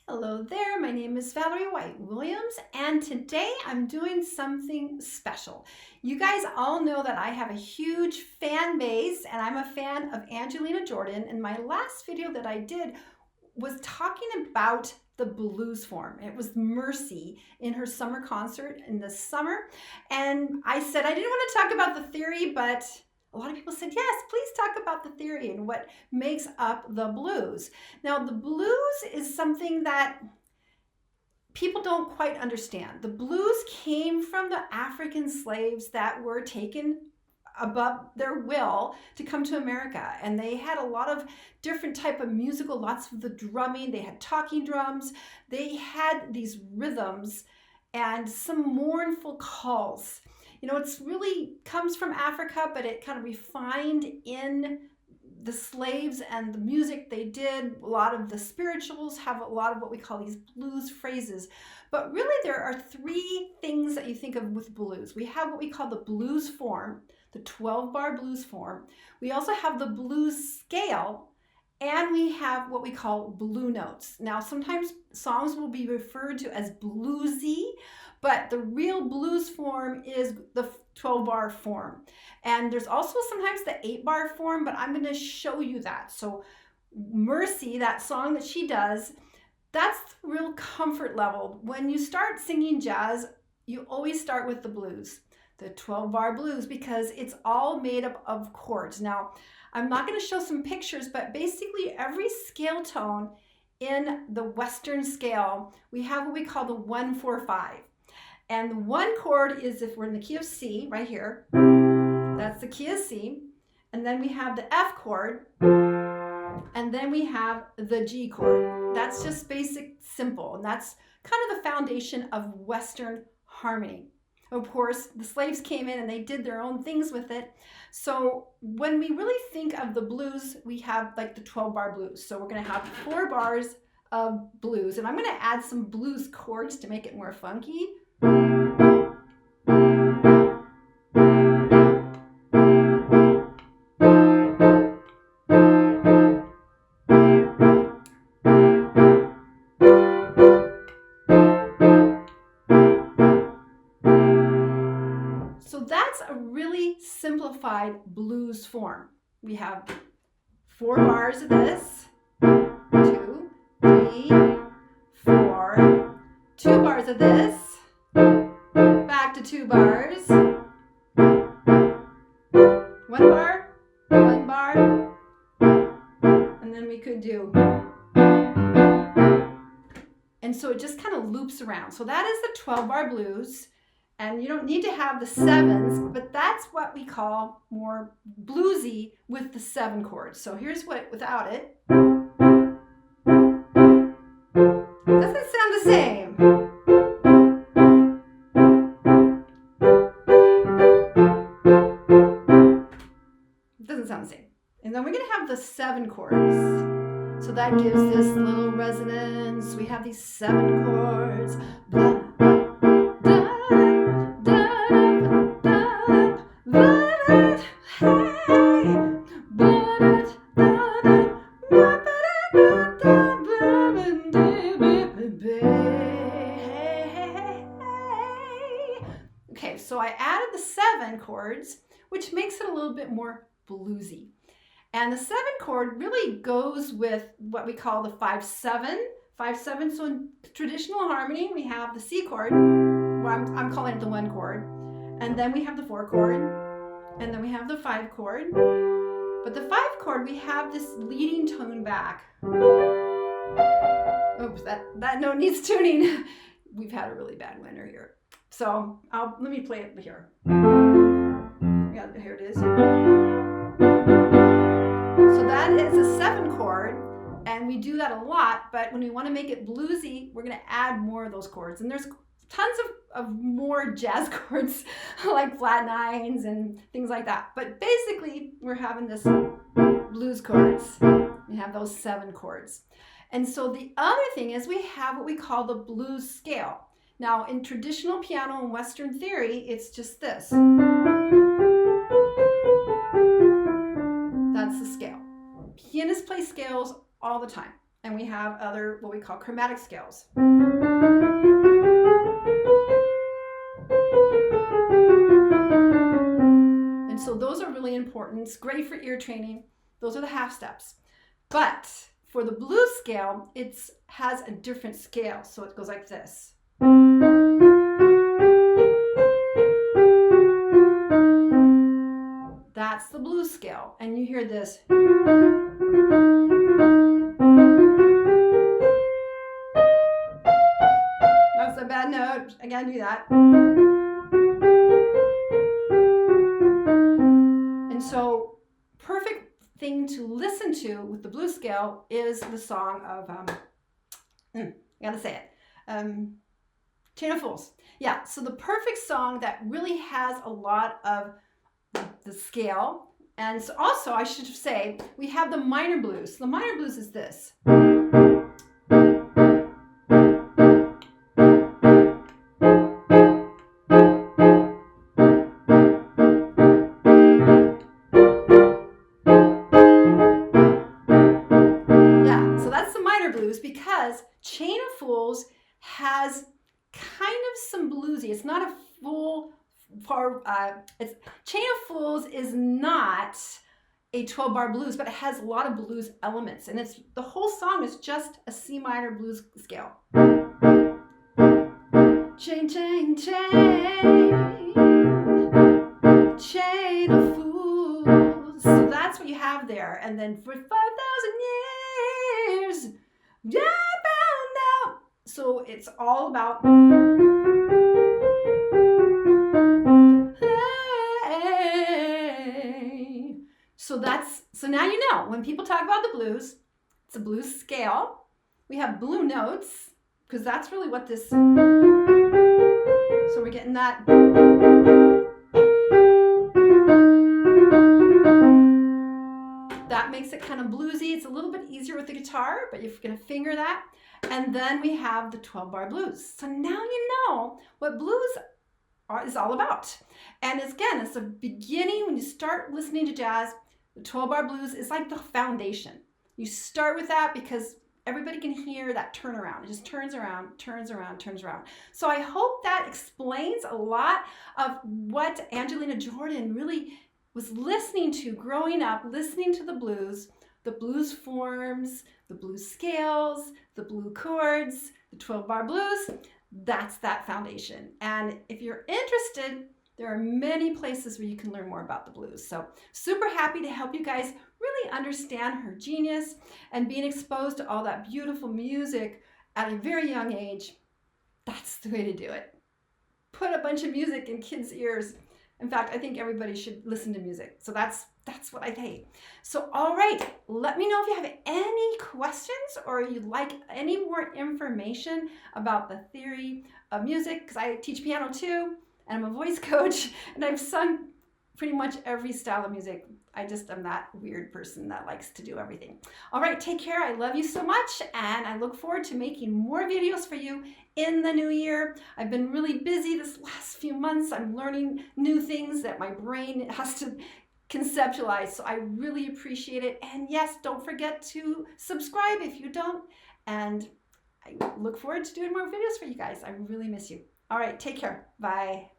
Hello there, my name is Valerie White Williams, and today I'm doing something special. You guys all know that I have a huge fan base, and I'm a fan of Angelina Jordan, and my last video that I did was talking about the blues form. It was Mercy in her summer concert in the summer, and I said I didn't want to talk about the theory, but a lot of people said, yes, please talk about the theory and what makes up the blues. Now, the blues is something that people don't quite understand. The blues came from the African slaves that were taken above their will to come to America. And they had a lot of different type of musical, lots of the drumming. They had talking drums. They had these rhythms and some mournful calls. You know, it's really comes from Africa, but it kind of refined in the slaves and the music they did. A lot of the spirituals have a lot of what we call these blues phrases. But really there are three things that you think of with blues. We have what we call the blues form, the 12-bar blues form. We also have the blues scale, and we have what we call blue notes. Now, sometimes songs will be referred to as bluesy, but the real blues form is the 12-bar form. And there's also sometimes the 8-bar form, but I'm going to show you that. So Mercy, that song that she does, that's the real comfort level. When you start singing jazz, you always start with the blues, the 12-bar blues, because it's all made up of chords. Now, I'm not going to show some pictures, but basically every scale tone in the Western scale, we have what we call the 1-4-5. And the 1 chord is if we're in the key of C, right here. That's the key of C. And then we have the F chord. And then we have the G chord. That's just basic, simple. And that's kind of the foundation of Western harmony. Of course, the slaves came in and they did their own things with it. So when we really think of the blues, we have like the 12-bar blues. So we're going to have 4 bars of blues. And I'm going to add some blues chords to make it more funky. So that's a really simplified blues form. We have 4 bars of this, 2, 3, 4, 2 bars of this, back to 2 bars, 1 bar, 1 bar, and then we could do, and so it just kind of loops around. So that is the 12-bar blues. And you don't need to have the 7s, but that's what we call more bluesy with the 7 chords. So here's what without it. Doesn't sound the same. It doesn't sound the same. And then we're going to have the 7 chords. So that gives this little resonance. We have these 7 chords. Blah, okay, so I added the 7 chords, which makes it a little bit more bluesy. And the 7 chord really goes with what we call the 5-7. 5-7, so in traditional harmony, we have the C chord, well, I'm calling it the 1 chord, and then we have the 4 chord, and then we have the 5 chord. But the 5 chord, we have this leading tone back. Oops, that note needs tuning. We've had a really bad winter here. So let me play it here. Yeah, here it is. So that is a 7 chord, and we do that a lot, but when we want to make it bluesy, we're going to add more of those chords. And there's tons of more jazz chords like flat 9s and things like that. But basically, we're having this blues chords. We have those 7 chords. And so the other thing is we have what we call the blues scale. Now, in traditional piano and Western theory, it's just this. That's the scale. Pianists play scales all the time. and we have other what we call chromatic scales. And so those are really important. It's great for ear training. Those are the half steps. But for the blues scale, it has a different scale. So it goes like this. That's the blues scale. And you hear this. That's a bad note. Again, do that. And so, perfect thing to listen to with the blues scale is the song of, I gotta say it, Chain of Fools. Yeah, so the perfect song that really has a lot of the scale. And so also, I should say, we have the minor blues. The minor blues is this. Because Chain of Fools has kind of some bluesy. It's not a full Chain of Fools is not a 12-bar blues, but it has a lot of blues elements, and the whole song is just a C minor blues scale. Chain, chain, chain, chain of fools. So that's what you have there, and then for 5,000 years. Yeah, bound out. So it's all about. Hey. So now you know when people talk about the blues, it's a blues scale. We have blue notes because that's really what this. So we're getting that. That makes it kind of bluesy. It's a little bit easier with the guitar, but you're going to finger that. And then we have the 12-bar blues. So now you know what blues is all about. And again, it's the beginning. When you start listening to jazz, the 12-bar blues is like the foundation. You start with that because everybody can hear that turnaround. It just turns around, turns around, turns around. So I hope that explains a lot of what Angelina Jordan really was listening to growing up, listening to the blues forms, the blues scales, the blue chords, the 12-bar blues. That's that foundation. And if you're interested, there are many places where you can learn more about the blues. So super happy to help you guys really understand her genius and being exposed to all that beautiful music at a very young age. That's the way to do it. Put a bunch of music in kids' ears. In fact, I think everybody should listen to music. So that's what I think. So, all right, let me know if you have any questions or you'd like any more information about the theory of music, because I teach piano too, and I'm a voice coach, and I've sung pretty much every style of music. I'm that weird person that likes to do everything. All right, take care. I love you so much, and I look forward to making more videos for you in the new year. I've been really busy this last few months. I'm learning new things that my brain has to conceptualize, so I really appreciate it. And yes, don't forget to subscribe if you don't, and I look forward to doing more videos for you guys. I really miss you. All right, take care. Bye.